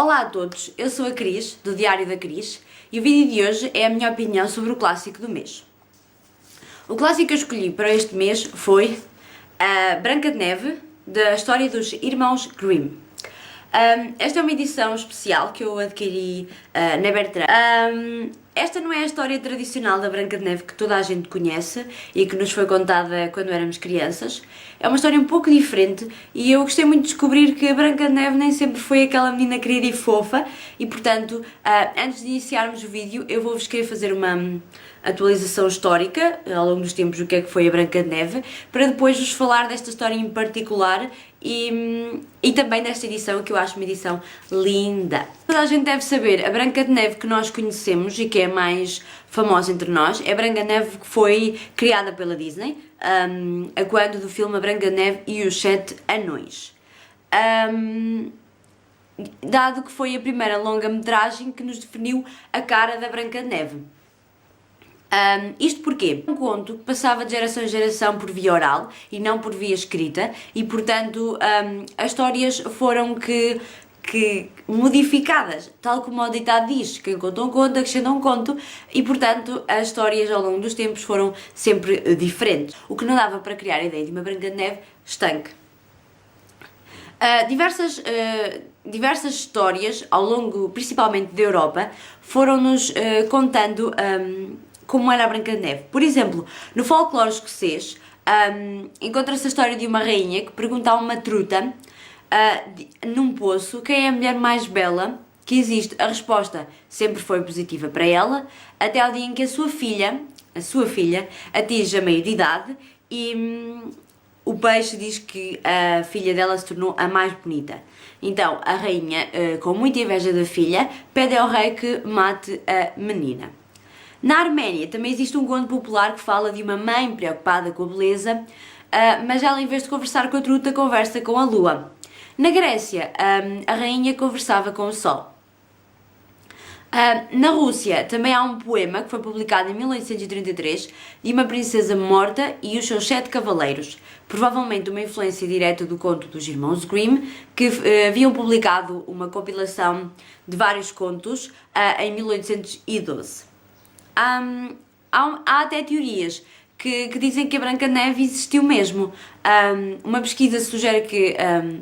Olá a todos, eu sou a Cris, do Diário da Cris, e o vídeo de hoje é a minha opinião sobre o clássico do mês. O clássico que eu escolhi para este mês foi a Branca de Neve, da história dos Irmãos Grimm. Esta é uma edição especial que eu adquiri na Bertrand. Esta não é a história tradicional da Branca de Neve que toda a gente conhece e que nos foi contada quando éramos crianças. É uma história um pouco diferente e eu gostei muito de descobrir que a Branca de Neve nem sempre foi aquela menina querida e fofa e, portanto, antes de iniciarmos o vídeo, eu vou-vos querer fazer uma atualização histórica ao longo dos tempos do que é que foi a Branca de Neve, para depois vos falar desta história em particular e também desta edição, que eu acho uma edição linda. Toda a gente deve saber, a Branca de Neve que nós conhecemos e que é a mais famosa entre nós é a Branca de Neve que foi criada pela Disney, a quando do filme A Branca de Neve e os Sete Anões. Dado que foi a primeira longa-metragem que nos definiu a cara da Branca de Neve. Isto porquê? Um conto que passava de geração em geração por via oral e não por via escrita e, portanto, as histórias foram modificadas, tal como o ditado diz, quem conta um conto, acrescenta um conto, e, portanto, as histórias ao longo dos tempos foram sempre diferentes, o que não dava para criar a ideia de uma Branca de Neve estanque. Diversas histórias ao longo, principalmente da Europa, foram-nos contando como era a Branca de Neve. Por exemplo, no folclore escocês, encontra-se a história de uma rainha que pergunta a uma truta num poço quem é a mulher mais bela que existe. A resposta sempre foi positiva para ela, até ao dia em que a sua filha atinge a meio de idade e o peixe diz que a filha dela se tornou a mais bonita. Então a rainha, com muita inveja da filha, pede ao rei que mate a menina. Na Arménia também existe um conto popular que fala de uma mãe preocupada com a beleza, mas ela, em vez de conversar com a truta, conversa com a lua. Na Grécia, a rainha conversava com o sol. Na Rússia também há um poema que foi publicado em 1833 de uma princesa morta e os seus 7 cavaleiros, provavelmente uma influência direta do conto dos Irmãos Grimm, que haviam publicado uma compilação de vários contos em 1812. Há até teorias que dizem que a Branca de Neve existiu mesmo. Uma pesquisa sugere que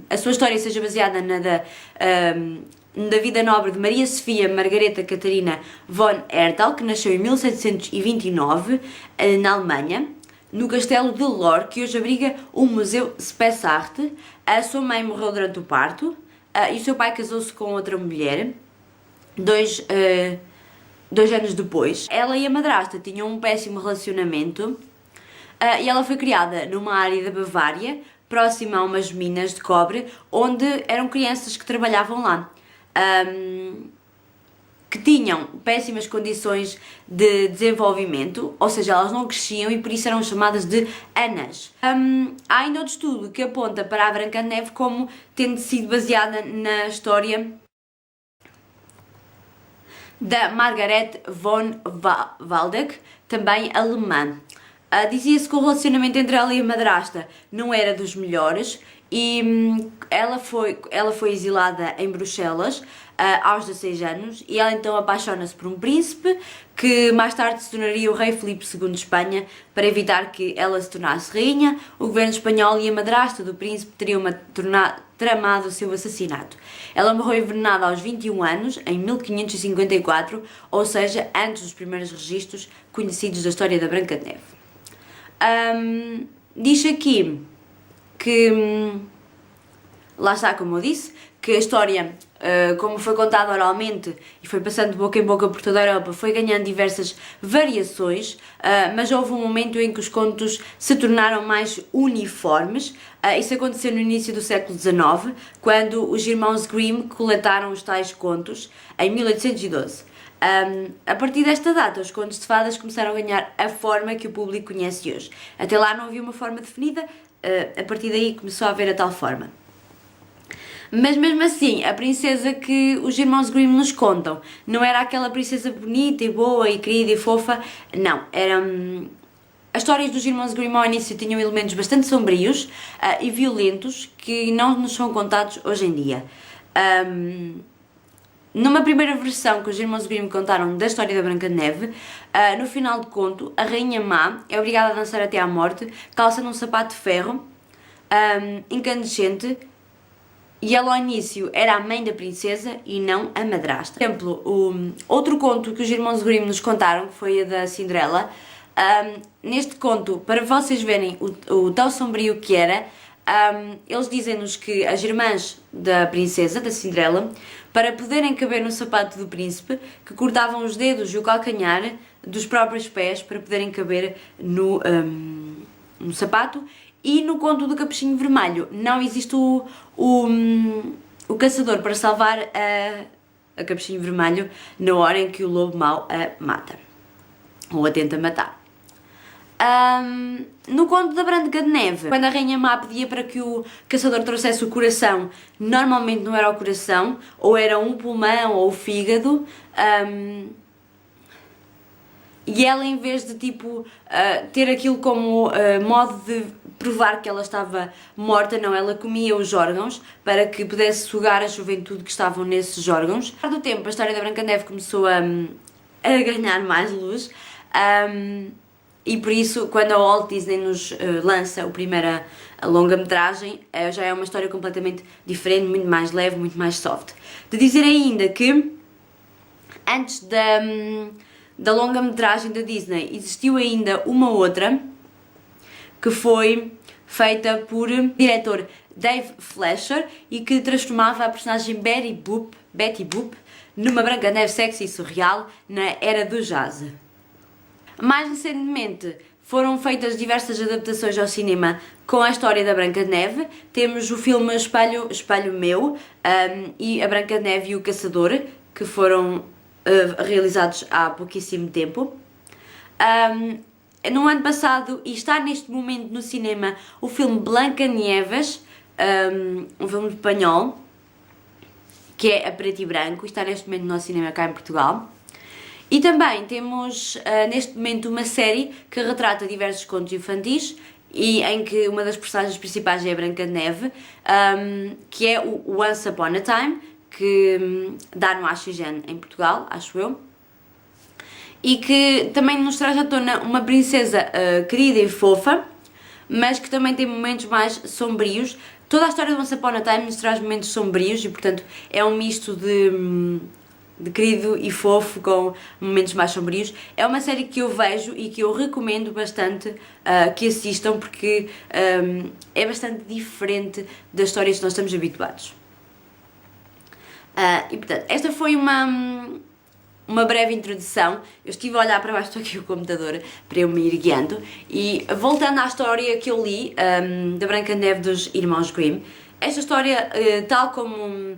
a sua história seja baseada na da vida nobre de Maria Sofia Margareta Catarina von Hertel, que nasceu em 1729 na Alemanha, no castelo de Lor, que hoje abriga o Museu Spessart. A sua mãe morreu durante o parto e o seu pai casou-se com outra mulher, dois anos depois. Ela e a madrasta tinham um péssimo relacionamento e ela foi criada numa área da Bavária, próxima a umas minas de cobre, onde eram crianças que trabalhavam lá, que tinham péssimas condições de desenvolvimento, ou seja, elas não cresciam e por isso eram chamadas de Anas. Há ainda outro estudo que aponta para a Branca de Neve como tendo sido baseada na história da Margaret von Waldeck, também alemã. Dizia-se que o relacionamento entre ela e a madrasta não era dos melhores e ela foi exilada em Bruxelas aos 16 anos e ela então apaixona-se por um príncipe que mais tarde se tornaria o rei Filipe II de Espanha. Para evitar que ela se tornasse rainha, o governo espanhol e a madrasta do príncipe teriam tramado o seu assassinato. Ela morreu envenenada aos 21 anos, em 1554, ou seja, antes dos primeiros registros conhecidos da história da Branca de Neve. Diz aqui que, lá está, como eu disse, que a história, como foi contada oralmente e foi passando de boca em boca por toda a Europa, foi ganhando diversas variações, mas houve um momento em que os contos se tornaram mais uniformes. Isso aconteceu no início do século XIX, quando os irmãos Grimm coletaram os tais contos, em 1812. A partir desta data, os contos de fadas começaram a ganhar a forma que o público conhece hoje. Até lá não havia uma forma definida, a partir daí começou a haver a tal forma. Mas mesmo assim, a princesa que os irmãos Grimm nos contam não era aquela princesa bonita e boa e querida e fofa, não, as histórias dos irmãos Grimm ao início tinham elementos bastante sombrios e violentos que não nos são contados hoje em dia. Numa primeira versão que os irmãos Grimm contaram da história da Branca de Neve, no final do conto, a Rainha Má é obrigada a dançar até à morte, calçando um sapato de ferro incandescente, e ela ao início era a mãe da princesa e não a madrasta. Por exemplo, outro conto que os irmãos Grimm nos contaram, que foi a da Cinderela, neste conto, para vocês verem o tão sombrio que era, eles dizem-nos que as irmãs da princesa, da Cinderela, para poderem caber no sapato do príncipe, que cortavam os dedos e o calcanhar dos próprios pés para poderem caber no sapato. E no conto do Capuchinho Vermelho não existe o caçador para salvar a Capuchinho Vermelho na hora em que o lobo mau a mata, ou a tenta matar. No conto da Branca de Neve, quando a Rainha Má pedia para que o caçador trouxesse o coração, normalmente não era o coração, ou era um pulmão ou o fígado, e ela, em vez de ter aquilo como modo de provar que ela estava morta, não, ela comia os órgãos para que pudesse sugar a juventude que estavam nesses órgãos. Ao longo do tempo, a história da Branca de Neve começou a ganhar mais luz, e por isso, quando a Walt Disney nos lança a primeira longa-metragem, já é uma história completamente diferente, muito mais leve, muito mais soft. De dizer ainda que, antes da longa-metragem da Disney, existiu ainda uma outra, que foi feita por diretor Dave Fleischer e que transformava a personagem Betty Boop numa Branca de Neve sexy e surreal na era do jazz. Mais recentemente foram feitas diversas adaptações ao cinema com a história da Branca de Neve. Temos o filme Espelho Meu e a Branca de Neve e o Caçador, que foram realizados há pouquíssimo tempo. No ano passado, e está neste momento no cinema, o filme Blancanieves, um filme espanhol, que é a preto e branco, e está neste momento no nosso cinema cá em Portugal. E também temos neste momento uma série que retrata diversos contos infantis, e em que uma das personagens principais é a Branca de Neve, que é o Once Upon a Time, que dá no AXN em Portugal, acho eu. E que também nos traz à tona uma princesa querida e fofa, mas que também tem momentos mais sombrios. Toda a história do Once Upon a Time nos traz momentos sombrios e, portanto, é um misto de querido e fofo com momentos mais sombrios. É uma série que eu vejo e que eu recomendo bastante que assistam, porque é bastante diferente das histórias que nós estamos habituados. E, portanto, esta foi uma breve introdução. Eu estive a olhar para baixo, estou aqui o computador para eu me ir guiando, e voltando à história que eu li, da Branca de Neve dos Irmãos Grimm, esta história, tal como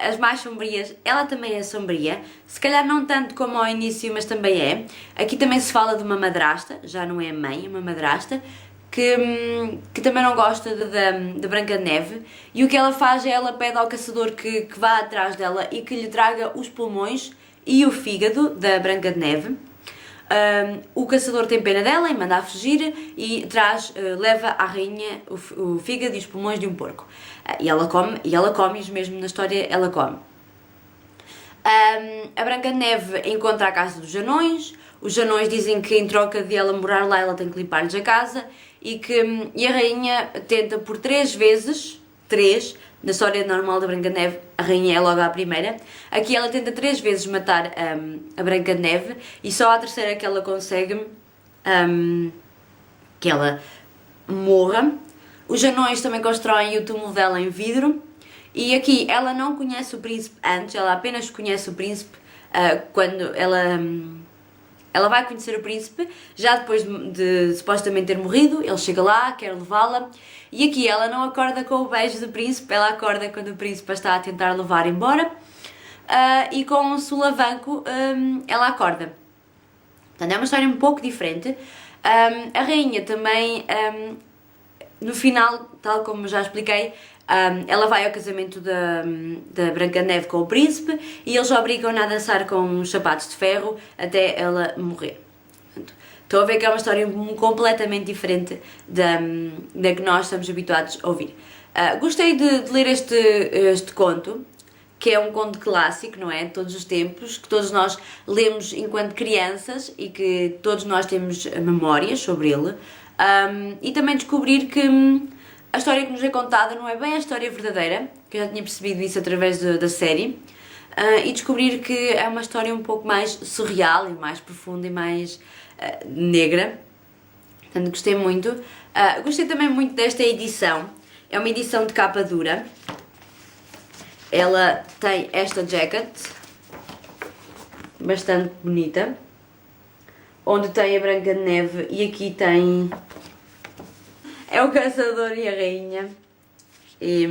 as mais sombrias, ela também é sombria, se calhar não tanto como ao início, mas também é. Aqui também se fala de uma madrasta, já não é mãe, é uma madrasta, que também não gosta da Branca de Neve, e o que ela faz é, ela pede ao caçador que vá atrás dela e que lhe traga os pulmões e o fígado da Branca de Neve. O caçador tem pena dela e manda-a fugir e leva à rainha o fígado e os pulmões de um porco. E ela come-os, mesmo na história ela come. A Branca de Neve encontra a casa dos anões. Os anões dizem que, em troca de ela morar lá, ela tem que limpar-lhes a casa, e a rainha tenta por 3 vezes, na história normal da Branca de Neve, a rainha é logo a primeira. Aqui ela tenta 3 vezes matar a Branca de Neve, e só à terceira que ela consegue que ela morra. Os anões também constroem o túmulo dela em vidro, e aqui ela não conhece o príncipe antes, ela apenas conhece o príncipe quando ela vai conhecer o príncipe, já depois de supostamente ter morrido. Ele chega lá, quer levá-la, e aqui ela não acorda com o beijo do príncipe, ela acorda quando o príncipe a está a tentar levar embora, e com um solavanco ela acorda. Portanto, é uma história um pouco diferente. A rainha também, no final, tal como já expliquei, ela vai ao casamento da Branca de Neve com o príncipe, e eles obrigam-na a dançar com os sapatos de ferro até ela morrer. Portanto, estou a ver que é uma história completamente diferente da que nós estamos habituados a ouvir. Gostei de ler este conto, que é um conto clássico, não é? De todos os tempos, que todos nós lemos enquanto crianças e que todos nós temos memórias sobre ele. E também descobrir que a história que nos é contada não é bem a história verdadeira, que eu já tinha percebido isso através da série, e descobrir que é uma história um pouco mais surreal e mais profunda e mais negra. Portanto, gostei muito. Gostei também muito desta edição. É uma edição de capa dura. Ela tem esta jacket, bastante bonita, onde tem a Branca de Neve e aqui tem... é o Caçador e a Rainha. E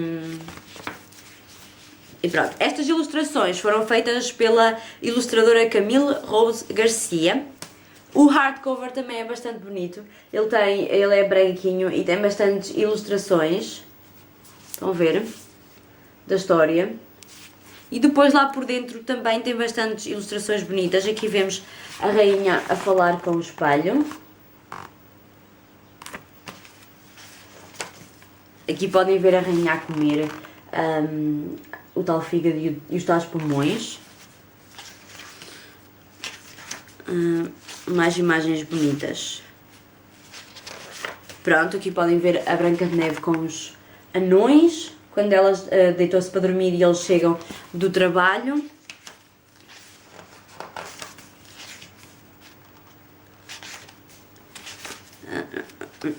pronto, estas ilustrações foram feitas pela ilustradora Camille Rose Garcia. O hardcover também é bastante bonito. Ele é branquinho e tem bastantes ilustrações. Estão a ver? Da história. E depois lá por dentro também tem bastantes ilustrações bonitas. Aqui vemos a rainha a falar com o espelho. Aqui podem ver a rainha a comer o tal fígado e os tais pulmões. Mais imagens bonitas. Pronto, aqui podem ver a Branca de Neve com os anões, quando ela deitou-se para dormir e eles chegam do trabalho.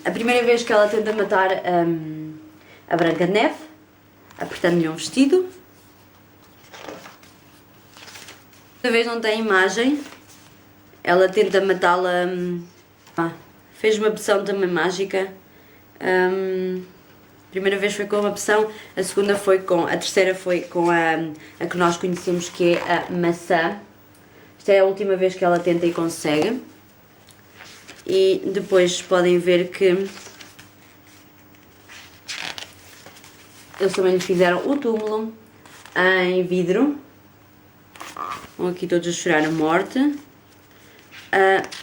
A primeira vez que ela tenta matar a Branca de Neve, apertando-lhe um vestido. Desta vez não tem imagem. Ela tenta matá-la, fez uma poção também mágica. A primeira vez foi com uma poção, a terceira foi com a que nós conhecemos, que é a maçã. Esta é a última vez que ela tenta e consegue. E depois podem ver que eles também lhe fizeram o túmulo em vidro. Estão aqui todos a chorar a morte.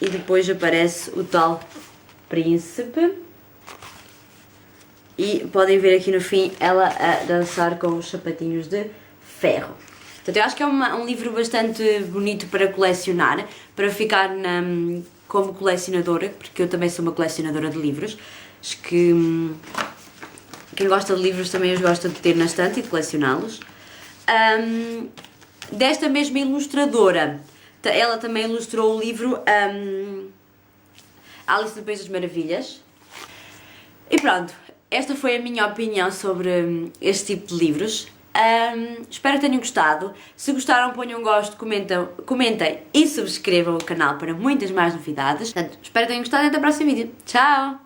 E depois aparece o tal príncipe. E podem ver aqui no fim ela a dançar com os sapatinhos de ferro. Portanto, eu acho que é um livro bastante bonito para colecionar, para ficar como colecionadora, porque eu também sou uma colecionadora de livros. Acho que quem gosta de livros também os gosta de ter na estante e de colecioná-los. Desta mesma ilustradora, ela também ilustrou o livro Alice no País das Maravilhas. E pronto, esta foi a minha opinião sobre este tipo de livros. Espero que tenham gostado. Se gostaram, ponham um gosto, comentem e subscrevam o canal para muitas mais novidades. Portanto, espero que tenham gostado e até o próximo vídeo. Tchau!